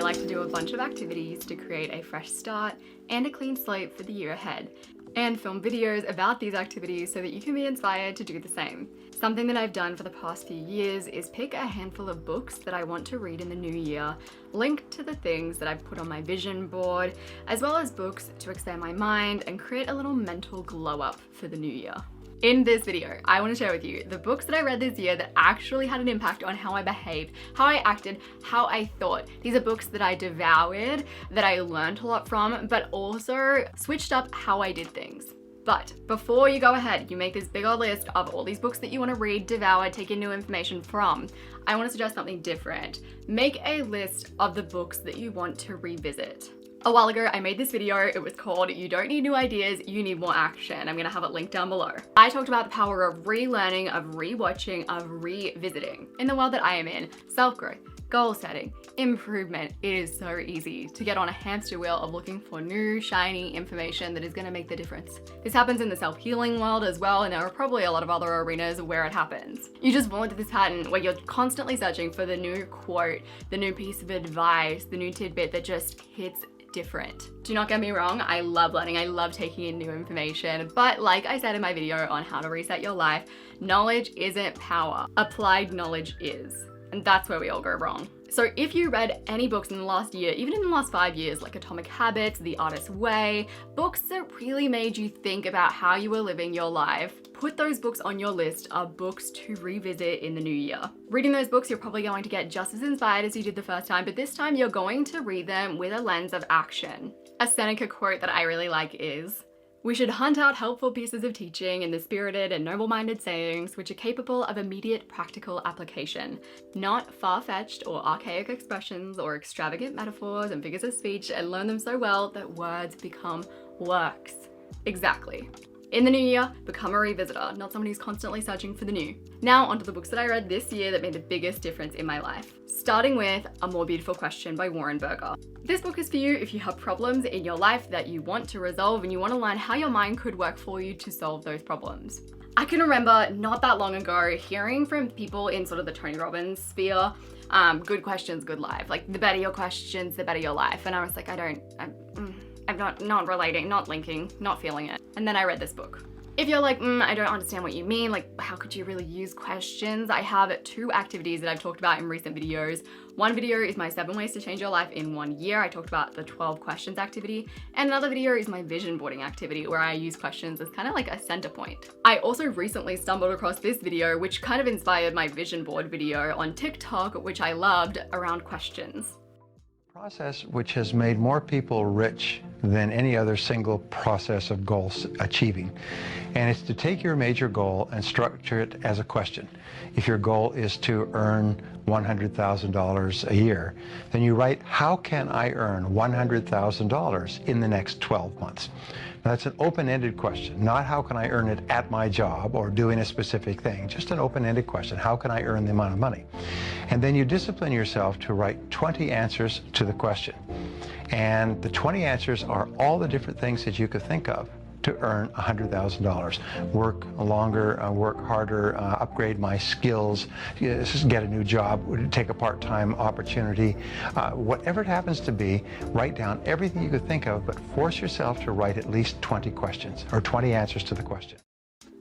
like to do a bunch of activities to create a fresh start and a clean slate for the year ahead, and film videos about these activities so that you can be inspired to do the same. Something that I've done for the past few years is pick a handful of books that I want to read in the new year, link to the things that I've put on my vision board, as well as books to expand my mind and create a little mental glow up for the new year. In this video, I want to share with you the books that I read this year that actually had an impact on how I behaved, how I acted, how I thought. These are books that I devoured, that I learned a lot from, but also switched up how I did things. But before you go ahead, you make this big old list of all these books that you want to read, devour, take in new information from, I want to suggest something different. Make a list of the books that you want to revisit. A while ago, I made this video. It was called You Don't Need New Ideas, You Need More Action. I'm gonna have it linked down below. I talked about the power of relearning, of rewatching, of revisiting. In the world that I am in, self-growth, goal setting, improvement, it is so easy to get on a hamster wheel of looking for new, shiny information that is gonna make the difference. This happens in the self-healing world as well, and there are probably a lot of other arenas where it happens. You just fall into this pattern where you're constantly searching for the new quote, the new piece of advice, the new tidbit that just hits different. Do not get me wrong, I love learning, I love taking in new information, but like I said in my video on how to reset your life, knowledge isn't power. Applied knowledge is. And that's where we all go wrong. So if you read any books in the last year, even in the last 5 years, like Atomic Habits, The Artist's Way, books that really made you think about how you were living your life, put those books on your list of books to revisit in the new year. Reading those books, you're probably going to get just as inspired as you did the first time, but this time you're going to read them with a lens of action. A Seneca quote that I really like is, "We should hunt out helpful pieces of teaching in the spirited and noble-minded sayings which are capable of immediate practical application, not far-fetched or archaic expressions or extravagant metaphors and figures of speech, and learn them so well that words become works." Exactly. In the new year, become a revisitor, not someone who's constantly searching for the new. Now onto the books that I read this year that made the biggest difference in my life. Starting with A More Beautiful Question by Warren Berger. This book is for you if you have problems in your life that you want to resolve and you want to learn how your mind could work for you to solve those problems. I can remember not that long ago hearing from people in sort of the Tony Robbins sphere, good questions, good life. Like the better your questions, the better your life. And I was like, I'm not relating, not linking, not feeling it. And then I read this book. If you're like, I don't understand what you mean, like how could you really use questions? I have 2 activities that I've talked about in recent videos. One video is my 7 ways to change your life in 1 year. I talked about the 12 questions activity. And another video is my vision boarding activity where I use questions as kind of like a center point. I also recently stumbled across this video, which kind of inspired my vision board video on TikTok, which I loved, around questions. Process which has made more people rich than any other single process of goal achieving. And it's to take your major goal and structure it as a question. If your goal is to earn $100,000 a year, then you write, how can I earn $100,000 in the next 12 months? Now, that's an open-ended question, not how can I earn it at my job or doing a specific thing, just an open-ended question, how can I earn the amount of money? And then you discipline yourself to write 20 answers to the question. And the 20 answers are all the different things that you could think of to earn $100,000. Work longer, work harder, upgrade my skills, get a new job, take a part-time opportunity. Whatever it happens to be, write down everything you could think of, but force yourself to write at least 20 questions or 20 answers to the question.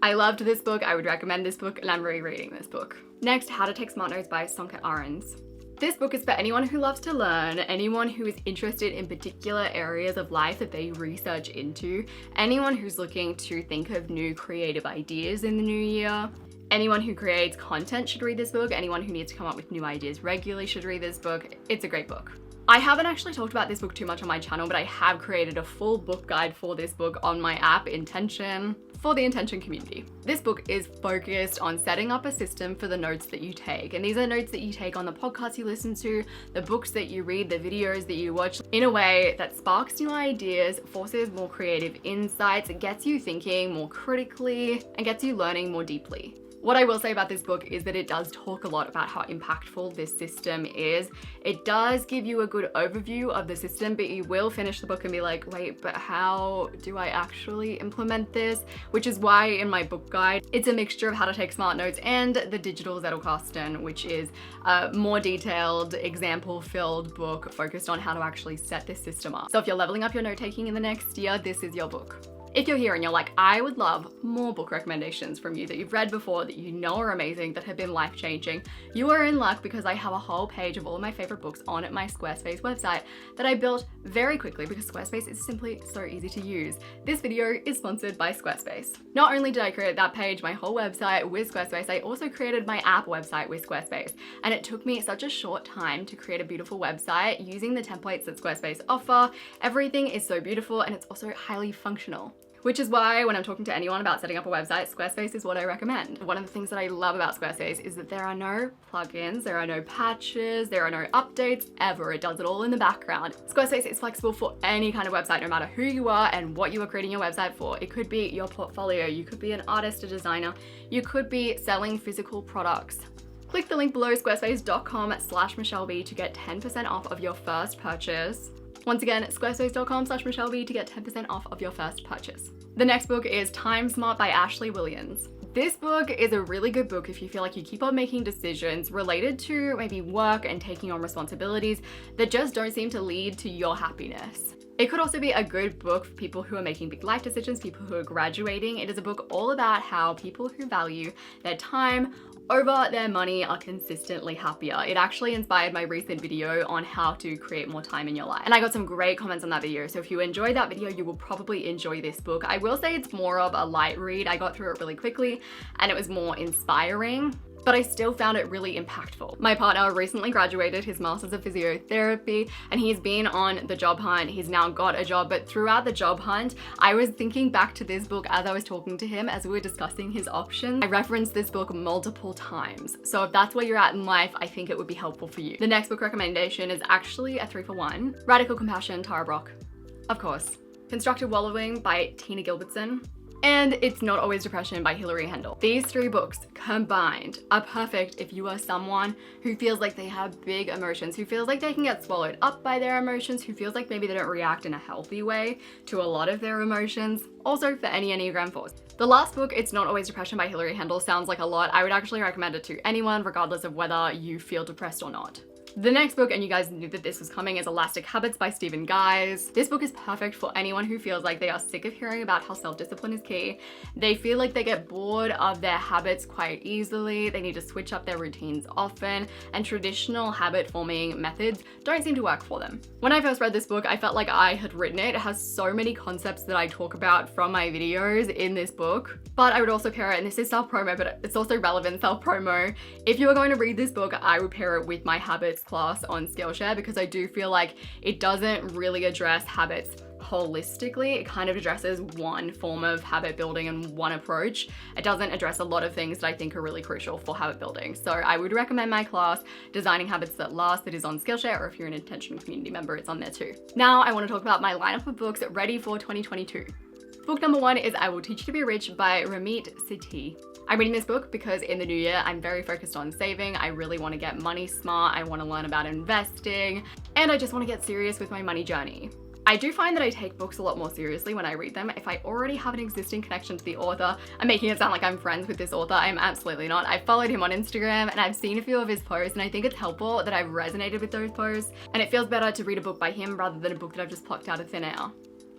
I loved this book, I would recommend this book, and I'm rereading this book. Next, How to Take Smart Notes by Sönke Ahrens. This book is for anyone who loves to learn, anyone who is interested in particular areas of life that they research into, anyone who's looking to think of new creative ideas in the new year. Anyone who creates content should read this book. Anyone who needs to come up with new ideas regularly should read this book. It's a great book. I haven't actually talked about this book too much on my channel, but I have created a full book guide for this book on my app, Intention, for the Intention community. This book is focused on setting up a system for the notes that you take. And these are notes that you take on the podcasts you listen to, the books that you read, the videos that you watch, in a way that sparks new ideas, forces more creative insights, gets you thinking more critically, and gets you learning more deeply. What I will say about this book is that it does talk a lot about how impactful this system is. It does give you a good overview of the system, but you will finish the book and be like, wait, but how do I actually implement this? Which is why in my book guide, it's a mixture of how to take smart notes and the digital Zettelkasten, which is a more detailed, example-filled book focused on how to actually set this system up. So if you're leveling up your note-taking in the next year, this is your book. If you're here and you're like, I would love more book recommendations from you that you've read before, that you know are amazing, that have been life-changing, you are in luck because I have a whole page of all of my favorite books on my Squarespace website that I built very quickly because Squarespace is simply so easy to use. This video is sponsored by Squarespace. Not only did I create that page, my whole website with Squarespace, I also created my app website with Squarespace. And it took me such a short time to create a beautiful website using the templates that Squarespace offer. Everything is so beautiful and it's also highly functional. Which is why when I'm talking to anyone about setting up a website, Squarespace is what I recommend. One of the things that I love about Squarespace is that there are no plugins, there are no patches, there are no updates ever. It does it all in the background. Squarespace is flexible for any kind of website, no matter who you are and what you are creating your website for. It could be your portfolio, you could be an artist, a designer, you could be selling physical products. Click the link below, squarespace.com/MichelleB to get 10% off of your first purchase. Once again, squarespace.com/MichelleB to get 10% off of your first purchase. The next book is Time Smart by Ashley Williams. This book is a really good book if you feel like you keep on making decisions related to maybe work and taking on responsibilities that just don't seem to lead to your happiness. It could also be a good book for people who are making big life decisions, people who are graduating. It is a book all about how people who value their time over their money are consistently happier. It actually inspired my recent video on how to create more time in your life. And I got some great comments on that video. So if you enjoyed that video, you will probably enjoy this book. I will say it's more of a light read. I got through it really quickly and it was more inspiring, but I still found it really impactful. My partner recently graduated his Masters of Physiotherapy and he's been on the job hunt. He's now got a job, but throughout the job hunt, I was thinking back to this book as I was talking to him, as we were discussing his options. I referenced this book multiple times. So if that's where you're at in life, I think it would be helpful for you. The next book recommendation is actually a 3-for-1. Radical Compassion, Tara Brach. Of course. Constructive Wallowing by Tina Gilbertson. And It's Not Always Depression by Hilary Handel. These 3 books combined are perfect if you are someone who feels like they have big emotions, who feels like they can get swallowed up by their emotions, who feels like maybe they don't react in a healthy way to a lot of their emotions. Also for any Enneagram 4s. The last book, It's Not Always Depression by Hilary Handel, sounds like a lot. I would actually recommend it to anyone, regardless of whether you feel depressed or not. The next book, and you guys knew that this was coming, is Elastic Habits by Stephen Guise. This book is perfect for anyone who feels like they are sick of hearing about how self-discipline is key. They feel like they get bored of their habits quite easily. They need to switch up their routines often, and traditional habit forming methods don't seem to work for them. When I first read this book, I felt like I had written it. It has so many concepts that I talk about from my videos in this book, but I would also pair it, and this is self-promo, but it's also relevant self-promo. If you are going to read this book, I would pair it with my habits class on Skillshare, because I do feel like it doesn't really address habits holistically. It kind of addresses one form of habit building and one approach. It doesn't address a lot of things that I think are really crucial for habit building. So I would recommend my class, Designing Habits That Last, that is on Skillshare, or if you're an Intention community member, it's on there too. Now I want to talk about my lineup of books ready for 2022. Book number 1 is I Will Teach You to Be Rich by Ramit Sethi. I'm reading this book because in the new year, I'm very focused on saving. I really want to get money smart. I want to learn about investing, and I just want to get serious with my money journey. I do find that I take books a lot more seriously when I read them. If I already have an existing connection to the author, I'm making it sound like I'm friends with this author. I'm absolutely not. I've followed him on Instagram and I've seen a few of his posts, and I think it's helpful that I've resonated with those posts, and it feels better to read a book by him rather than a book that I've just plucked out of thin air.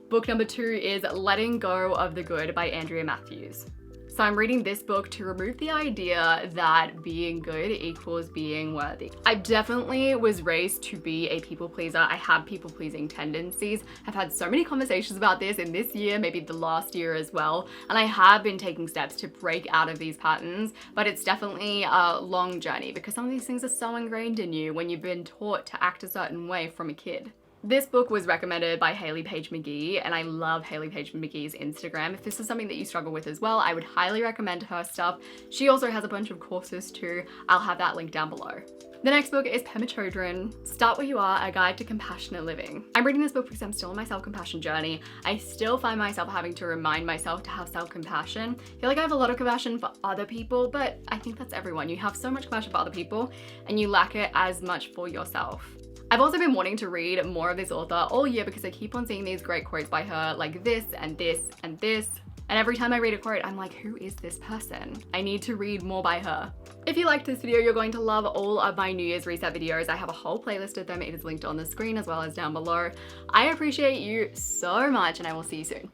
Book number 2 is Letting Go of the Good by Andrea Matthews. So I'm reading this book to remove the idea that being good equals being worthy. I definitely was raised to be a people pleaser. I have people pleasing tendencies. I've had so many conversations about this in this year, maybe the last year as well. And I have been taking steps to break out of these patterns, but it's definitely a long journey because some of these things are so ingrained in you when you've been taught to act a certain way from a kid. This book was recommended by Hayley Paige McGee, and I love Hayley Paige McGee's Instagram. If this is something that you struggle with as well, I would highly recommend her stuff. She also has a bunch of courses too. I'll have that link down below. The next book is Pema Chodron, Start Where You Are, A Guide to Compassionate Living. I'm reading this book because I'm still on my self-compassion journey. I still find myself having to remind myself to have self-compassion. I feel like I have a lot of compassion for other people, but I think that's everyone. You have so much compassion for other people and you lack it as much for yourself. I've also been wanting to read more of this author all year because I keep on seeing these great quotes by her, like this and this and this. And every time I read a quote, I'm like, who is this person? I need to read more by her. If you liked this video, you're going to love all of my New Year's Reset videos. I have a whole playlist of them. It is linked on the screen as well as down below. I appreciate you so much, and I will see you soon.